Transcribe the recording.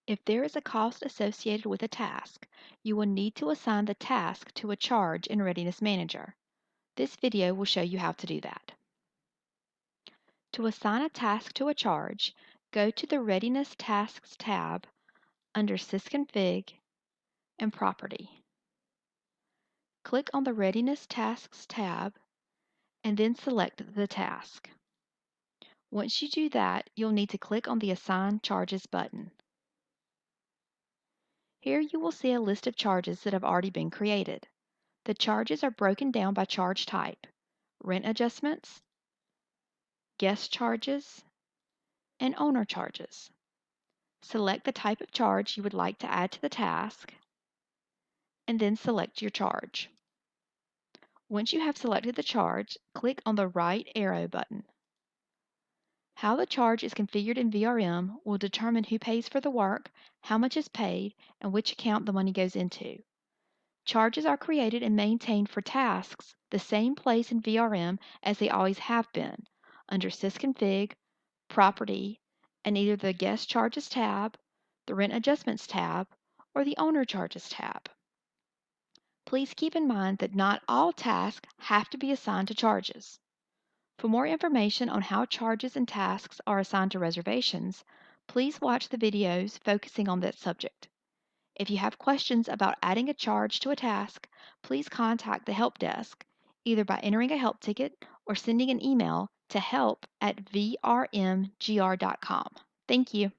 If there is a cost associated with a task, you will need to assign the task to a charge in Readiness Manager. This video will show you how to do that. To assign a task to a charge, go to the Readiness Tasks tab under Sysconfig and Property. Click on the Readiness Tasks tab and then select the task. Once you do that, you'll need to click on the Assign Charges button. Here you will see a list of charges that have already been created. The charges are broken down by charge type: rent adjustments, guest charges, and owner charges. Select the type of charge you would like to add to the task, and then select your charge. Once you have selected the charge, click on the right arrow button. How the charge is configured in VRM will determine who pays for the work, how much is paid, and which account the money goes into. Charges are created and maintained for tasks the same place in VRM as they always have been, under Sysconfig, Property, and either the Guest Charges tab, the Rent Adjustments tab, or the Owner Charges tab. Please keep in mind that not all tasks have to be assigned to charges. For more information on how charges and tasks are assigned to reservations, please watch the videos focusing on that subject. If you have questions about adding a charge to a task, please contact the help desk, either by entering a help ticket or sending an email to help@vrmgr.com. Thank you.